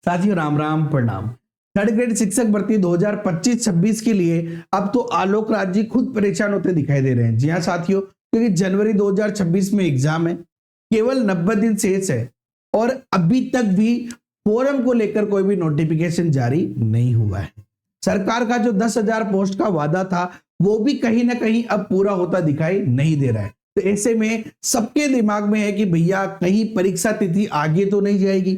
साथियों राम राम प्रणाम। Third grade शिक्षक भर्ती 2025-26 के लिए अब तो आलोक राज जी खुद परेशान होते दिखाई दे रहे हैं। जी हाँ साथियों, क्योंकि जनवरी 2026 में एग्जाम है, केवल 90 दिन शेष है और अभी तक भी फोरम को लेकर कोई भी नोटिफिकेशन जारी नहीं हुआ है। सरकार का जो 10,000 पोस्ट का वादा था वो भी कहीं ना कहीं अब पूरा होता दिखाई नहीं दे रहा है। तो ऐसे में सबके दिमाग में है कि भैया कहीं परीक्षा तिथि आगे तो नहीं जाएगी,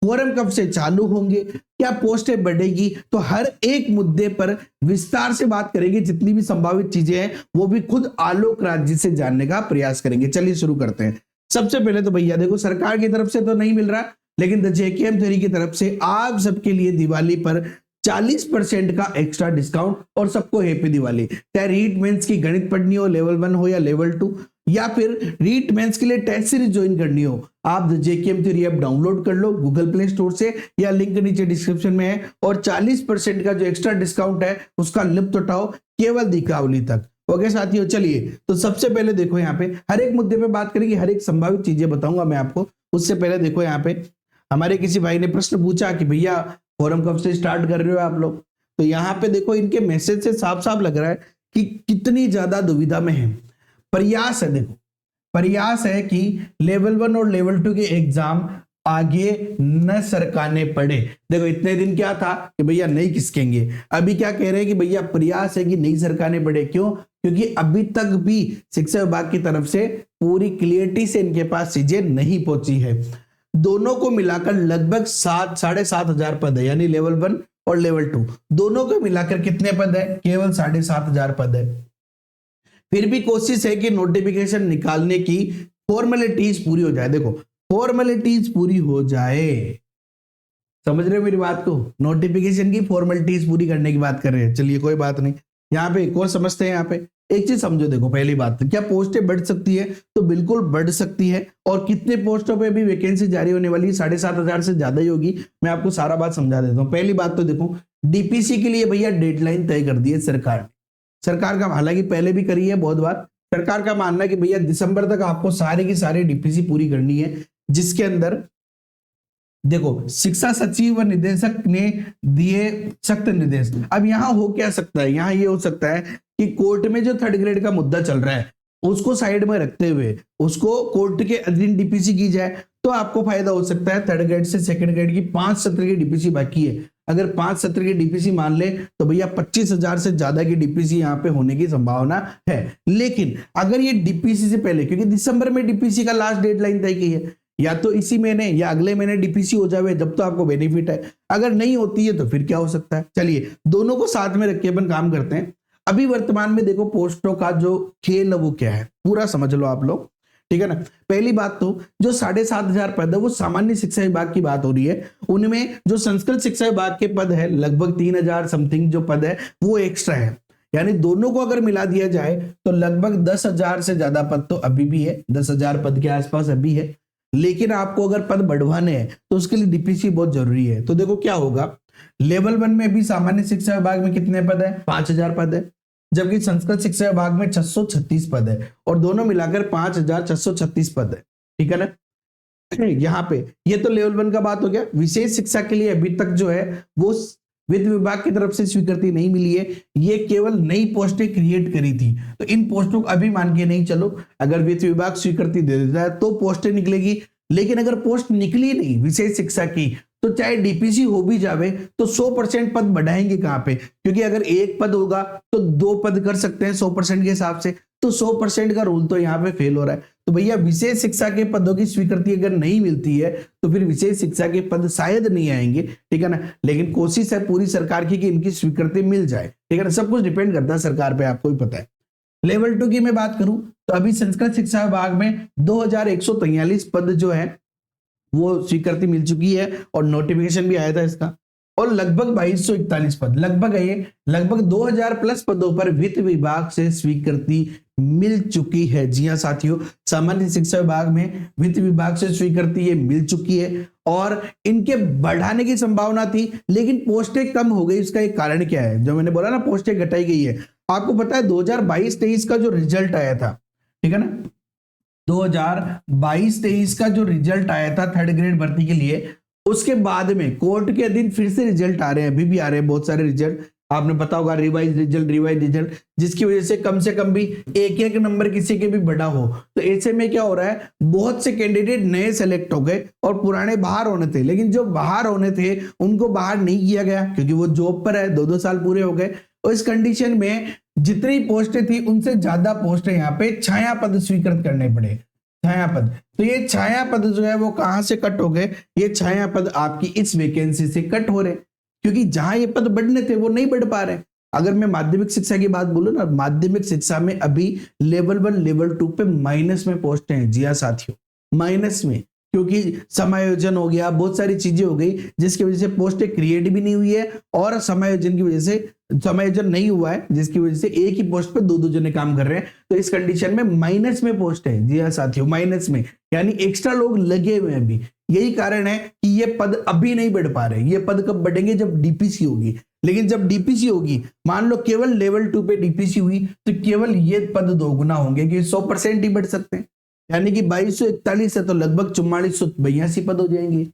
फोरम कब से चालू होंगे, क्या पोस्टें बढ़ेगी। तो हर एक मुद्दे पर विस्तार से बात करेंगे, जितनी भी संभावित चीजें हैं वो भी खुद आलोक राज जी से जानने का प्रयास करेंगे। चलिए शुरू करते हैं। सबसे पहले तो भैया देखो, सरकार की तरफ से तो नहीं मिल रहा, लेकिन द जेकेएम थ्योरी की तरफ से आप सबके लिए दिवाली पर 40% का एक्स्ट्रा डिस्काउंट और सबको हैप्पी दिवाली। चाहे रीट मेंस की गणित पढ़नी हो, लेवल 1 हो या लेवल 2, या फिर रीट मेंस के लिए टेस्ट सीरीज ज्वाइन करनी हो, आप the JKM theory app download कर लो गूगल प्ले स्टोर से, या लिंक नीचे डिस्क्रिप्शन में है। और 40% का जो एक्स्ट्रा डिस्काउंट है उसका लुत्फ उठाओ केवल दीपावली तक। ओके साथियों, चलिए तो सबसे पहले देखो यहाँ पे हर एक मुद्दे पे बात करेंगे, हर एक संभावित चीजें बताऊंगा मैं आपको। उससे पहले देखो यहाँ पे हमारे किसी भाई ने प्रश्न पूछा कि भैया फोरम कब से स्टार्ट कर रहे हो आप लोग। तो यहाँ पे देखो इनके मैसेज से साफ साफ लग रहा है कि कितनी ज्यादा दुविधा में है। प्रयास है, देखो प्रयास है कि लेवल 1 और लेवल 2 के एग्जाम आगे न सरकाने पड़े। देखो इतने दिन क्या था कि भैया नहीं खिसकेंगे, अभी क्या कह रहे हैं कि भैया प्रयास है कि नहीं सरकाने पड़े। क्यों? क्योंकि अभी तक भी शिक्षा विभाग की तरफ से पूरी क्लियरिटी से इनके पास चीजें नहीं पहुंची है। दोनों को मिलाकर लगभग 7,500 पद है, यानी लेवल 1 और लेवल 2 दोनों को मिलाकर कितने पद है? केवल 7,500 पद है। फिर भी कोशिश है कि नोटिफिकेशन निकालने की फॉर्मेलिटीज पूरी हो जाए। देखो फॉर्मेलिटीज पूरी हो जाए, समझ रहे हो मेरी बात को? नोटिफिकेशन की फॉर्मेलिटीज पूरी करने की बात कर रहे हैं। चलिए कोई बात नहीं, यहाँ पे एक और समझते हैं। यहाँ पे एक चीज समझो, देखो पहली बात, क्या पोस्टें बढ़ सकती है? तो बिल्कुल बढ़ सकती है। और कितने पोस्टों पे भी वैकेंसी जारी होने वाली है? 7,500 से ज्यादा ही होगी। मैं आपको सारा बात समझा देता हूँ। पहली बात तो देखो, डीपीसी के लिए भैया डेडलाइन तय कर दी है सरकार ने। सरकार का, हालांकि पहले भी करी है बहुत बार, सरकार का मानना है कि भैया दिसंबर तक आपको सारे की सारी डीपीसी पूरी करनी है, जिसके अंदर देखो शिक्षा सचिव व निदेशक ने दिए सख्त निर्देश। अब यहाँ हो क्या सकता है? यहाँ ये हो सकता है कि कोर्ट में जो थर्ड ग्रेड का मुद्दा चल रहा है उसको साइड में रखते हुए उसको कोर्ट के अधीन डीपीसी की जाए, तो आपको फायदा हो सकता है। थर्ड ग्रेड से सेकंड ग्रेड की 5 सत्र की डीपीसी बाकी है, अगर 5 सत्र की डीपीसी मान ले तो भैया 25,000 से ज्यादा की डीपीसी यहाँ पे होने की संभावना है। लेकिन अगर ये डीपीसी से पहले, क्योंकि दिसंबर में डीपीसी का लास्ट डेडलाइन तय की है, या तो इसी महीने या अगले महीने डीपीसी हो जावे, जब तो आपको बेनिफिट है। अगर नहीं होती है तो फिर क्या हो सकता है? चलिए दोनों को साथ में रख के अपन काम करते हैं। अभी वर्तमान में देखो पोस्टों का जो खेल है वो क्या है, पूरा समझ लो आप लोग, ठीक है ना। पहली बात तो जो 7,500 पद है वो सामान्य शिक्षा विभाग की बात हो रही है। उनमें जो संस्कृत शिक्षा विभाग के पद है लगभग 3,000 समथिंग जो पद है वो एक्स्ट्रा है, यानी दोनों को अगर मिला दिया जाए तो लगभग 10,000 से ज्यादा पद तो अभी भी है, 10,000 पद के आसपास अभी है। लेकिन आपको अगर पद बढ़वाने हैं तो उसके लिए डीपीसी बहुत जरूरी है। तो देखो क्या होगा, लेवल 1 में भी सामान्य शिक्षा विभाग में कितने पद है? 5,000 पद है, जबकि संस्कृत शिक्षा विभाग में 636 पद है, और दोनों मिलाकर 5,636 पद है, ठीक है ना। यहाँ पे ये तो लेवल 1 का बात हो गया। विशेष शिक्षा के लिए अभी तक जो है वो वित्त विभाग की तरफ से स्वीकृति नहीं मिली है, ये केवल नई पोस्टें क्रिएट करी थी। तो इन पोस्टों को अभी मान के नहीं चलो, अगर वित्त विभाग स्वीकृति दे देता है तो पोस्टें निकलेगी। लेकिन अगर पोस्ट निकली नहीं विशेष शिक्षा की, तो चाहे डीपीसी हो भी जावे तो 100% पद बढ़ाएंगे कहां पे? क्योंकि अगर एक पद होगा तो 2 पद कर सकते हैं 100% के हिसाब से, तो 100% का रूल तो यहाँ पे फेल हो रहा है। तो भैया विशेष शिक्षा के पदों की स्वीकृति अगर नहीं मिलती है तो फिर विशेष शिक्षा के पद शायद नहीं आएंगे, ठीक है ना। लेकिन कोशिश है पूरी सरकार की कि इनकी स्वीकृति मिल जाए, ठीक है ना। सब कुछ डिपेंड करता है सरकार पे, आपको भी पता है। लेवल 2 की मैं बात करूं तो अभी संस्कृत शिक्षा विभाग में 2,143 पद जो है वो स्वीकृति मिल चुकी है और नोटिफिकेशन भी आया था इसका, और लगभग 2,241 पद, लगभग ये लगभग 2,000 प्लस पदों पर वित्त विभाग से स्वीकृति मिल चुकी है। जी हाँ साथियों, सामान्य शिक्षा विभाग में वित्त विभाग से स्वीकृति ये मिल चुकी है, और इनके बढ़ाने की संभावना थी लेकिन पोस्टें कम हो गई। इसका एक कारण क्या है? जो मैंने बोला ना पोस्टें घटाई गई है। आपको पता है 2022-23 का जो रिजल्ट आया था, ठीक है ना, 2022-23 का जो रिजल्ट आया था थर्ड ग्रेड भर्ती के लिए, उसके बाद में कोर्ट के अधीन फिर से रिजल्ट आ रहे हैं, अभी भी आ रहे हैं बहुत सारे रिजल्ट, आपने पता होगा रिवाइज रिजल्ट, जिसकी वजह से कम भी एक एक नंबर किसी के भी बड़ा हो। तो ऐसे में क्या हो रहा है, बहुत से कैंडिडेट नए सेलेक्ट हो गए और पुराने बाहर होने थे, लेकिन जो बाहर होने थे उनको बाहर नहीं किया गया क्योंकि वो जॉब पर है, 2-2 साल पूरे हो गए। और इस कंडीशन में जितनी पोस्टें थी उनसे ज्यादा पोस्टें यहाँ पे छाया पद स्वीकृत करने पड़े, छाया पद। तो ये छाया पद जो है वो कहां से कट हो गए, ये छाया पद आपकी इस वैकेंसी से कट हो रहे, क्योंकि जहां ये पद बढ़ने थे वो नहीं बढ़ पा रहे। अगर मैं माध्यमिक शिक्षा की बात बोलूं ना, माध्यमिक शिक्षा में अभी लेवल 1 लेवल 2 पे माइनस में पोस्टें हैं। जी हाँ साथियों, माइनस में, क्योंकि समायोजन हो गया, बहुत सारी चीजें हो गई जिसकी वजह से पोस्टें क्रिएट भी नहीं हुई है और समायोजन की वजह से समायोजन नहीं हुआ है, जिसकी वजह से एक ही पोस्ट पे 2-2 जने काम कर रहे हैं। तो इस कंडीशन में माइनस में पोस्ट है। जी हाँ साथियों, माइनस में, यानी एक्स्ट्रा लोग लगे हुए हैं अभी। यही कारण है कि ये पद अभी नहीं बढ़ पा रहे। ये पद कब बढ़ेंगे, जब डीपीसी होगी। लेकिन जब डीपीसी होगी, मान लो केवल लेवल 2 पे डीपीसी हुई, तो केवल ये पद दोगुना होंगे कि 100% ही बढ़ सकते हैं, यानी कि 2241 है तो लगभग 4482 पद हो जाएंगे,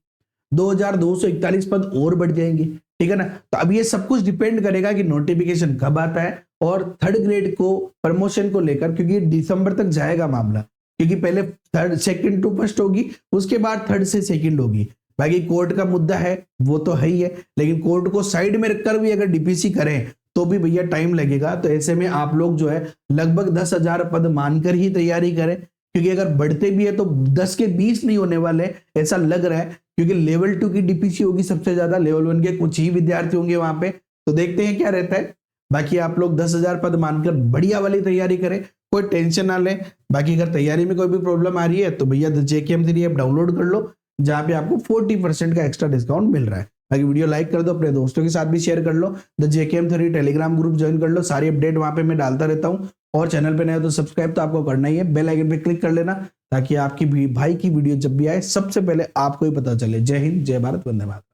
2241 पद और बढ़ जाएंगे। ठीक है ना। तो अब ये सब कुछ डिपेंड करेगा कि नोटिफिकेशन कब आता है और थर्ड ग्रेड को प्रमोशन को लेकर, क्योंकि दिसंबर तक जाएगा मामला, क्योंकि पहले थर्ड सेकंड टू फर्स्ट होगी, उसके बाद थर्ड से सेकंड होगी। बाकी कोर्ट का मुद्दा है वो तो है ही है, लेकिन कोर्ट को साइड में रखकर भी अगर डीपीसी करें तो भी भैया टाइम लगेगा। तो ऐसे में आप लोग जो है लगभग 10,000 पद मानकर ही तैयारी करें, क्योंकि अगर बढ़ते भी है तो 10 के 20 नहीं होने वाले, ऐसा लग रहा है, क्योंकि लेवल 2 की डीपीसी होगी सबसे ज्यादा, लेवल 1 के कुछ ही विद्यार्थी होंगे वहां पे। तो देखते हैं क्या रहता है। बाकी आप लोग 10,000 पद मानकर बढ़िया वाली तैयारी करें, कोई टेंशन ना लें। बाकी अगर तैयारी में कोई भी प्रॉब्लम आ रही है तो भैया JKM3 ऐप डाउनलोड कर लो, जहां पे आपको 40% का एक्स्ट्रा डिस्काउंट मिल रहा है। बाकी वीडियो लाइक कर दो, अपने दोस्तों के साथ भी शेयर कर लो, JKM3 टेलीग्राम ग्रुप ज्वाइन कर लो, सारी अपडेट वहां पे मैं डालता रहता हूँ। और चैनल पे नए हो तो सब्सक्राइब तो आपको करना ही है, बेल आइकन पे क्लिक कर लेना, ताकि आपकी भाई की वीडियो जब भी आए सबसे पहले आपको ही पता चले। जय हिंद, जय भारत, वंदे मातरम।